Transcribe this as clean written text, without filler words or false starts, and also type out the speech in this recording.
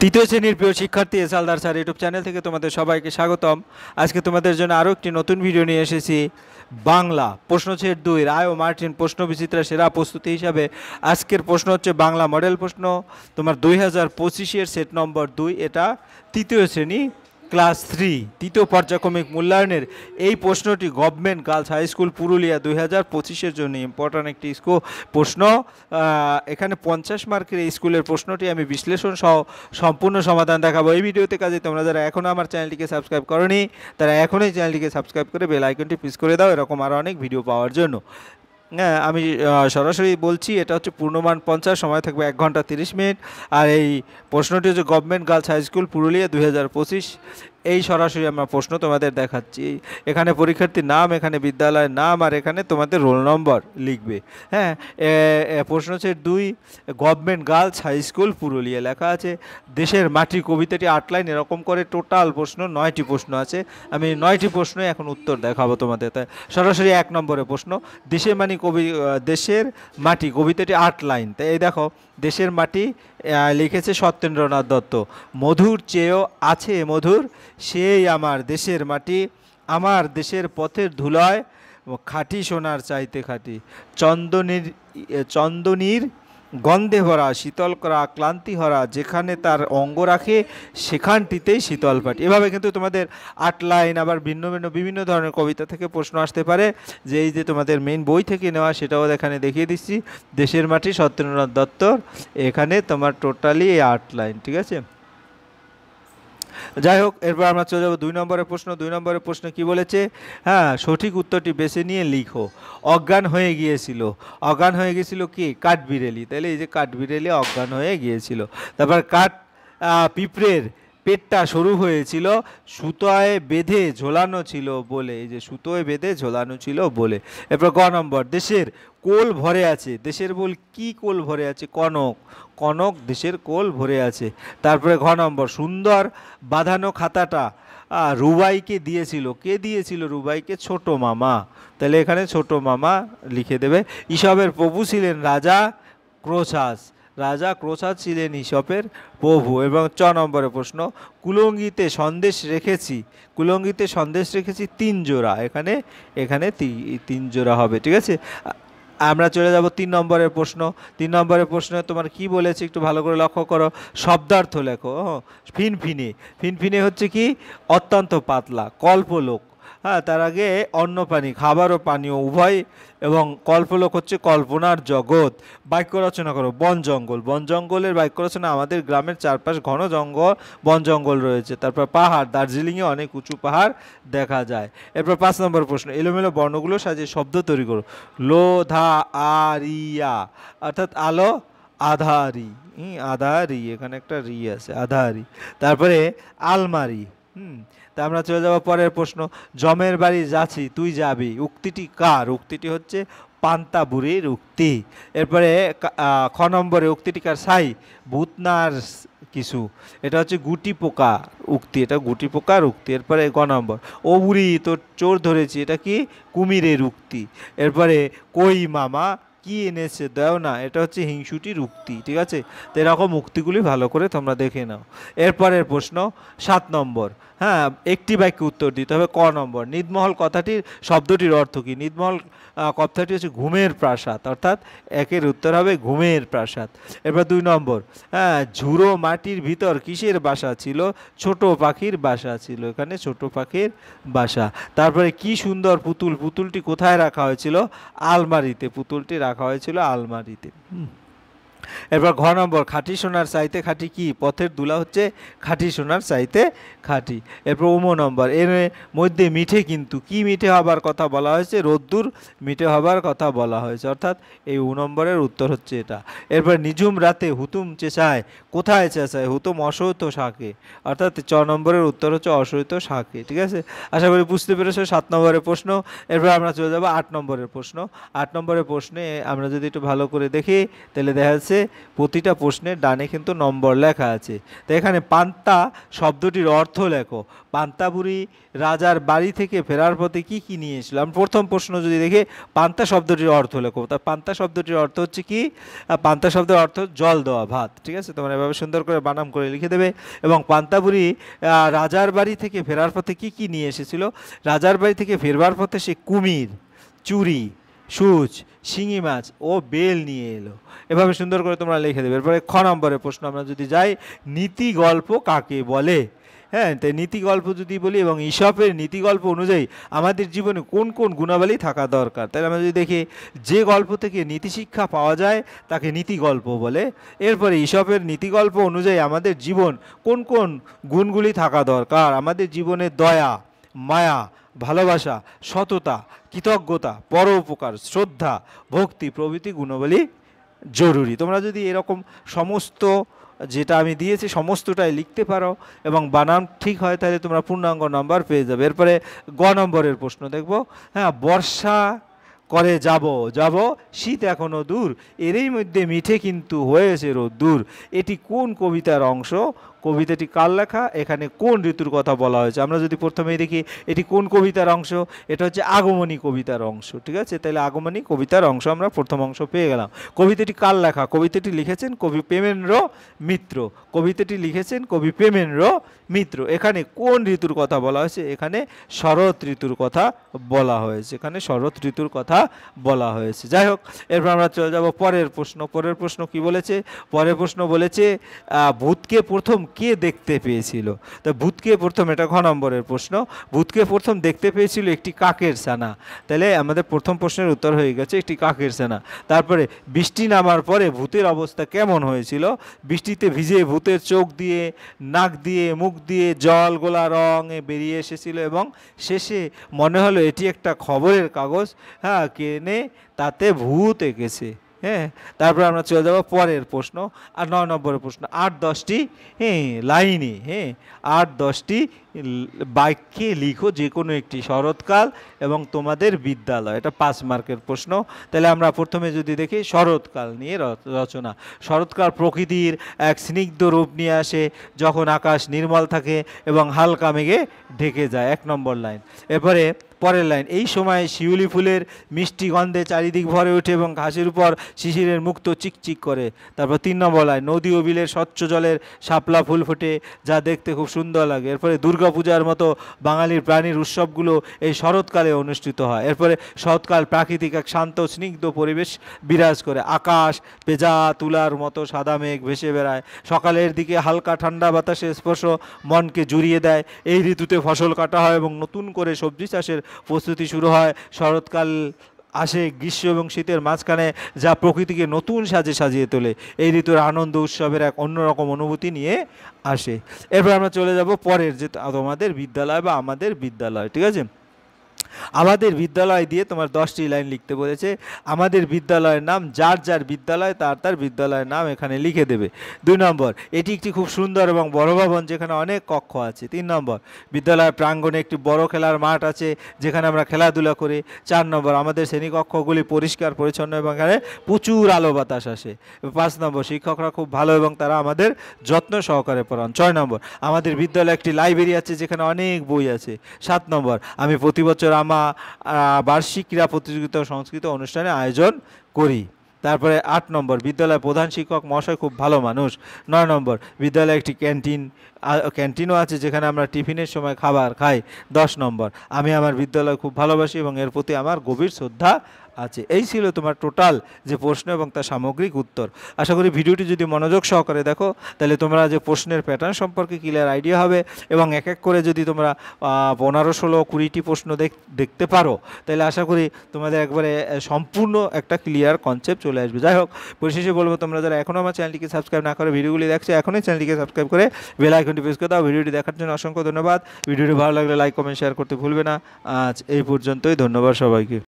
তৃতীয় শ্রেণীর প্রিয় শিক্ষার্থী এসালদার স্যার ইউটিউব চ্যানেল থেকে তোমাদের সবাইকে স্বাগতম। আজকে তোমাদের জন্য আরও একটি নতুন ভিডিও নিয়ে এসেছি। বাংলা প্রশ্নচ্ছেদ 2 রায় ও মার্টিন প্রশ্ন বিচিত্রা সেরা প্রস্তুতি হিসাবে আজকের প্রশ্ন হচ্ছে বাংলা মডেল প্রশ্ন তোমার 2025-এর সেট নম্বর 2। এটা তৃতীয় শ্রেণী ক্লাস 3 তৃতীয় পর্যায়ক্রমিক মূল্যায়নের এই প্রশ্নটি government girls high school Purulia 2025-এর জন্য ইম্পর্ট্যান্ট একটি প্রশ্ন। এখানে 50 মার্কের এই স্কুলের প্রশ্নটি আমি বিশ্লেষণ সহ সম্পূর্ণ সমাধান দেখাবো এই ভিডিওতে। কাজে তোমরা যারা এখনও আমার চ্যানেলটিকে সাবস্ক্রাইব করোনি তারা এখনই চ্যানেলটিকে সাবস্ক্রাইব করে বেল আইকনটি প্রেস করে দাও এরকম আরও অনেক ভিডিও পাওয়ার জন্য। হ্যাঁ, আমি সরাসরি বলছি, এটা হচ্ছে পূর্ণমান 50, সময় থাকবে 1 ঘন্টা 30 মিনিট। আর এই প্রশ্নটি হচ্ছে government girls high school Purulia 2025। এই সরাসরি আমরা প্রশ্ন তোমাদের দেখাচ্ছি। এখানে পরীক্ষার্থীর নাম, এখানে বিদ্যালয়ের নাম, আর এখানে তোমাদের রোল নম্বর লিখবে। হ্যাঁ, প্রশ্ন হচ্ছে 2 government girls high school Purulia লেখা আছে। দেশের মাটি কবিতাটি 8 লাইন, এরকম করে টোটাল প্রশ্ন 9টি প্রশ্ন আছে। আমি 9টি প্রশ্ন এখন উত্তর দেখাবো তোমাদের। তাই সরাসরি 1 নম্বরে প্রশ্ন, দেশের মাটি কবিতাটি 8 লাইন। তাই এই দেখো, দেশের মাটি লিখেছে সত্যেন্দ্রনাথ দত্ত। মধুর চেয়েও আছে মধুর, সেই আমার দেশের মাটি, আমার দেশের পথের ধুলায় খাঁটি সোনার চাইতে খাঁটি, চন্দনীর গন্ধে ভরা শীতল করা ক্লান্তি হরা, যেখানে তার অঙ্গ রাখে সেখানটিতেই শীতল পাটি। এভাবে কিন্তু তোমাদের 8 লাইন, আবার বিভিন্ন ধরনের কবিতা থেকে প্রশ্ন আসতে পারে। যে এই যে তোমাদের মেইন বই থেকে নেওয়া, সেটাও এখানে দেখিয়ে দিচ্ছি। দেশের মাটি সত্যেন্দ্রনাথ দত্তর, এখানে তোমার টোটালি 8 লাইন, ঠিক আছে। যাই হোক, এরপর আমরা চলে যাবো 2 নম্বরের প্রশ্ন। 2 নম্বরের প্রশ্ন কি বলেছে? হ্যাঁ, সঠিক উত্তরটি বেছে নিয়ে লিখো। অজ্ঞান হয়ে গিয়েছিল কি? কাঠবিড়ালি। তাহলে এই যে কাঠবিড়ালি অজ্ঞান হয়ে গিয়েছিল। তারপর পিঁপড়ের পেটটা সরু হয়েছিল, সুতোয় বেঁধে ঝোলানো ছিল বলে। এই যে সুতোয় বেঁধে ঝোলানো ছিল বলে। এরপর গ নম্বর, দেশের কোল ভরে আছে। দেশের বল কি কোল ভরে আছে? কনক দেশের কোল ভরে আছে। তারপরে ঘ নম্বর, সুন্দর বাঁধানো খাতাটা রুবাইকে দিয়েছিল। কে দিয়েছিল রুবাইকে? ছোট মামা। তাহলে এখানে ছোট মামা লিখে দেবে। ঈশপের প্রভু ছিলেন রাজা ক্রোশাস। রাজা ক্রোশাস ছিলেন ঈশপের প্রভু। এবং চ নম্বরের প্রশ্ন, কুলঙ্গিতে সন্দেশ রেখেছি 3 জোড়া। এখানে 3 জোড়া হবে, ঠিক আছে। আমরা চলে যাব 3 নম্বরের প্রশ্ন। 3 নম্বরের প্রশ্নে তোমার কি বলেছে একটু ভালো করে লক্ষ্য করো। শব্দার্থ লেখো। ফিনফিনে হচ্ছে কি? অত্যন্ত পাতলা। কল্পলোক, হ্যাঁ, তার আগে অন্ন পানি, খাবার ও পানীয় উভয়। এবং কল্পলোক হচ্ছে কল্পনার জগৎ। বাক্য রচনা করো। বন জঙ্গলের বাক্য রচনা। আমাদের গ্রামের চারপাশ ঘন বন জঙ্গল রয়েছে। তারপর পাহাড়, দার্জিলিংয়ে অনেক উঁচু পাহাড় দেখা যায়। এরপর 5 নম্বর প্রশ্ন, এলোমেলো বর্ণগুলো সাজিয়ে শব্দ তৈরি করো। লোধা আরিয়া, অর্থাৎ আলো আধারি। আধারি, এখানে একটা রি আছে, আধারি। তারপরে আলমারি। তা আমরা চলে যাবো পরের প্রশ্ন, জমের বাড়ি যাচ্ছি তুই যাবি। উক্তিটি কার? উক্তিটি হচ্ছে পান্তা বুড়ির উক্তি। এরপরে খ নম্বরে, উক্তিটি কার? সাই ভূতনার কিছু। এটা হচ্ছে গুটি পোকা উক্তি, এটা গুটি পোকার উক্তি। এরপরে গ নম্বর, ও বুড়ি তোর চোর ধরেছি। এটা কি? কুমিরের উক্তি। এরপরে কই মামা কি এনেছে দেও না। এটা হচ্ছে হিংসুটির উক্তি, ঠিক আছে। তো এরকম উক্তিগুলি ভালো করে তোমরা দেখে নাও। এরপরের প্রশ্ন 7 নম্বর, হ্যাঁ, একটি বাক্যে উত্তর দিতে হবে। ক নম্বর, নিদমহল কথাটির শব্দটির অর্থ কী? নিদমহল কথাটি হচ্ছে ঘুমের প্রাসাদ, অর্থাৎ একের উত্তর হবে ঘুমের প্রাসাদ। এরপর 2 নম্বর, হ্যাঁ, ঝুড়ো মাটির ভিতর কিসের বাসা ছিল? ছোট পাখির বাসা ছিল। এখানে ছোট পাখির বাসা। তারপরে কি সুন্দর পুতুল, পুতুলটি কোথায় রাখা হয়েছিল? আলমারিতে। পুতুলটি রাখা হয়েছিল আলমারিতে। এরপর ঘ নম্বর, খাঁটি সোনার চাইতে খাঁটি কি? পথের দুলা হচ্ছে খাঁটি সোনার চাইতে খাঁটি। এরপর উম নম্বর, এর মধ্যে মিঠে কিন্তু কি মিঠে হবার কথা বলা হয়েছে? রোদ্দুর মিঠে হবার কথা বলা হয়েছে, অর্থাৎ এই নম্বরের উত্তর হচ্ছে এটা। এরপর নিঝুম রাতে হুতুম চেঁচায়, কোথায় চেঁচায়? হুতুম অসহ্য শাকে, অর্থাৎ 4 নম্বরের উত্তর হচ্ছে অসহ্য শাকে, ঠিক আছে। আশা করি বুঝতে পেরেছো 7 নম্বরের প্রশ্ন। এরপর আমরা চলে যাবো 8 নম্বরের প্রশ্ন। 8 নম্বরের প্রশ্নে আমরা যদি একটু ভালো করে দেখি তাহলে দেখা যাচ্ছে আছে প্রতিটা প্রশ্নের ডানে কিন্তু নম্বর লেখা আছে। তো এখানে পান্তা শব্দটির অর্থ লেখো। পান্তা বুড়ি রাজার বাড়ি থেকে ফেরার পথে কি কি নিয়ে এসেছিল। আমি প্রথম প্রশ্ন যদি দেখি পান্তা শব্দটির অর্থ লেখো, তা পান্তা শব্দটির অর্থ হচ্ছে কি, পান্তা শব্দের অর্থ জল দেওয়া ভাত। ঠিক আছে, তোমরা এভাবে সুন্দর করে বানাম করে লিখে দেবে। এবং পান্তা বুড়ি রাজার বাড়ি থেকে ফেরার পথে কি কি নিয়ে এসেছিল। রাজার বাড়ি থেকে ফেরবার পথে সে কুমির, চুরি, সুচ, শিঙি মাছ ও বেল নিয়ে এলো। এভাবে সুন্দর করে তোমরা লিখে দেবে। এরপরে খ নম্বরের প্রশ্ন আমরা যদি যাই, নীতি গল্প কাকে বলে। হ্যাঁ, তাই নীতি গল্প যদি বলি এবং ঈশপের নীতি গল্প অনুযায়ী আমাদের জীবনে কোন কোন গুণাবলী থাকা দরকার। তাহলে আমরা যদি দেখি, যে গল্প থেকে নীতি শিক্ষা পাওয়া যায় তাকে নীতি গল্প বলে। এরপরে ঈশপের নীতি গল্প অনুযায়ী আমাদের জীবন কোন কোন গুণগুলি থাকা দরকার। আমাদের জীবনে দয়া, মায়া, ভালোবাসা, সততা, কৃতজ্ঞতা, পরোপকার, শ্রদ্ধা, ভক্তি প্রভৃতি গুণাবলী জরুরি। তোমরা যদি এরকম সমস্ত যেটা আমি দিয়েছি সমস্তটাই লিখতে পারো এবং বানান ঠিক হয়, তাহলে তোমরা পূর্ণাঙ্গ নাম্বার পেয়ে যাবে। এরপরে গ নম্বরের প্রশ্ন দেখব। হ্যাঁ, বর্ষা করে যাব যাব শীত এখনো দূর, এরই মধ্যে মিঠে কিন্তু হয়েছে রোদ্দুর। এটি কোন কবিতার অংশ। কবিতাটি কার লেখা, এখানে কোন ঋতুর কথা বলা হয়েছে। আমরা যদি প্রথমেই দেখি এটি কোন কবিতার অংশ, এটা হচ্ছে আগমনী কবিতার অংশ। ঠিক আছে, তাহলে আগমনী কবিতার অংশ আমরা প্রথম অংশ পেয়ে গেলাম। কবিতাটি কার লেখা, কবিতাটি লিখেছেন কবি প্রেমেন্দ্র মিত্র। কবিতাটি লিখেছেন কবি প্রেমেন্দ্র মিত্র। এখানে কোন ঋতুর কথা বলা হয়েছে, এখানে শরৎ ঋতুর কথা বলা হয়েছে, এখানে শরৎ ঋতুর কথা বলা হয়েছে। যাই হোক, এরপর আমরা চলে যাব পরের প্রশ্ন। পরের প্রশ্ন কি বলেছে, পরের প্রশ্ন বলেছে ভূতকে প্রথম কে দেখতে পেয়েছিল। তা ভূতকে প্রথম, এটা ঘ নম্বরের প্রশ্ন, ভূতকে প্রথম দেখতে পেয়েছিল একটি কাকের ছানা। তাহলে আমাদের প্রথম প্রশ্নের উত্তর হয়ে গেছে একটি কাকের ছানা। তারপরে বৃষ্টি নামার পরে ভূতের অবস্থা কেমন হয়েছিল। বৃষ্টিতে ভিজে ভূতের চোখ দিয়ে, নাক দিয়ে, মুখ দিয়ে জল গোলা রঙে বেরিয়ে এসেছিল এবং শেষে মনে হলো এটি একটা খবরের কাগজ, হ্যাঁ, কেনে তাতে ভূত এঁকেছে। হ্যাঁ, তারপর আমরা চলে যাব পরের প্রশ্ন, আর 9 নম্বরের প্রশ্ন। 8-10টি লাইনে, 8-10টি বাক্যে লিখো যে কোনো একটি শরৎকাল এবং তোমাদের বিদ্যালয়। এটা 5 মার্কের প্রশ্ন। তাহলে আমরা প্রথমে যদি দেখি শরৎকাল নিয়ে রচনা। শরৎকাল প্রকৃতির এক স্নিগ্ধ রূপ নিয়ে আসে যখন আকাশ নির্মল থাকে এবং হালকা মেঘে ঢেকে যায়। 1 নম্বর লাইন। এরপরে পরের লাইন, এই সময় শিউলি ফুলের মিষ্টি গন্ধে চারিদিক ভরে ওঠে এবং ঘাসের উপর শিশিরের মুক্ত চিকচিক করে। তারপর 3 নম্বর লাইন, নদী ও বিলের স্বচ্ছ জলের শাপলা ফুল ফোটে যা দেখতে খুব সুন্দর লাগে। এরপরে দুর্গাপূজার মতো বাঙালির প্রাণীর উৎসবগুলো এই শরৎকালে অনুষ্ঠিত হয়। এরপরে শরৎকাল প্রাকৃতিক এক শান্ত স্নিগ্ধ পরিবেশ বিরাজ করে। আকাশ পেঁজা তুলার মতো সাদা মেঘ ভেসে বেড়ায়। সকালের দিকে হালকা ঠান্ডা বাতাসের স্পর্শ মনকে জুড়িয়ে দেয়। এই ঋতুতে ফসল কাটা হয় এবং নতুন করে সবজি চাষের প্রস্তুতি শুরু হয়। শরৎকাল আসে গ্রীষ্ম এবং শীতের মাঝখানে, যা প্রকৃতিকে নতুন সাজে সাজিয়ে তোলে। এই ঋতুর আনন্দ উৎসবের এক অন্যরকম অনুভূতি নিয়ে আসে। এরপর আমরা চলে যাব পরের, যে তোমাদের বিদ্যালয় বা আমাদের বিদ্যালয়। ঠিক আছে, আমাদের বিদ্যালয় দিয়ে তোমার 10টি লাইন লিখতে বলেছে। আমাদের বিদ্যালয়ের নাম, যার যার বিদ্যালয় তার তার বিদ্যালয়ের নাম এখানে লিখে দেবে। 2 নম্বর, এটি একটি খুব সুন্দর এবং বড় ভবন যেখানে অনেক কক্ষ আছে। 3 নম্বর, বিদ্যালয়ের প্রাঙ্গণে একটি বড় খেলার মাঠ আছে যেখানে আমরা খেলাধুলা করি। 4 নম্বর, আমাদের শ্রেণীকক্ষগুলি পরিষ্কার পরিচ্ছন্ন এবং এখানে প্রচুর আলো বাতাস আসে। 5 নম্বর, শিক্ষকরা খুব ভালো এবং তারা আমাদের যত্ন সহকারে পড়ান। 6 নম্বর, আমাদের বিদ্যালয়ে একটি লাইব্রেরি আছে যেখানে অনেক বই আছে। 7 নম্বর, আমি প্রতি বছর বার্ষিক ক্রীড়া প্রতিযোগিতা ও সংস্কৃত অনুষ্ঠানে আয়োজন করি। তারপরে 8 নম্বর, বিদ্যালয়ের প্রধান শিক্ষক মহাশয় খুব ভালো মানুষ। 9 নম্বর, বিদ্যালয়ে একটি ক্যান্টিনও আছে যেখানে আমরা টিফিনের সময় খাবার খাই। 10 নম্বর, আমি আমার বিদ্যালয় খুব ভালোবাসি এবং এর প্রতি আমার গভীর শ্রদ্ধা আছে। এই ছিল তোমার টোটাল যে প্রশ্ন এবং তার সামগ্রিক উত্তর। আশা করি ভিডিওটি যদি মনোযোগ সহকারে দেখো তাহলে তোমরা যে প্রশ্নের প্যাটার্ন সম্পর্কে ক্লিয়ার আইডিয়া হবে এবং এক এক করে যদি তোমরা 15, 16, 20টি প্রশ্ন দেখতে পারো তাহলে আশা করি তোমাদের একবারে সম্পূর্ণ একটা ক্লিয়ার কনসেপ্ট চলে আসবে। যাই হোক, পরিশেষে বলবো, তোমরা যারা এখনও আমার চ্যানেলটিকে সাবস্ক্রাইব না করে ভিডিওগুলি দেখছো, এখনই চ্যানেলটিকে সাবস্ক্রাইব করে বেল আইকনটি প্রেস করে দাও। ভিডিওটি দেখার জন্য অসংখ্য ধন্যবাদ। ভিডিওটি ভালো লাগলে লাইক, কমেন্ট, শেয়ার করতে ভুলবে না। আজ এই পর্যন্তই, ধন্যবাদ সবাইকে।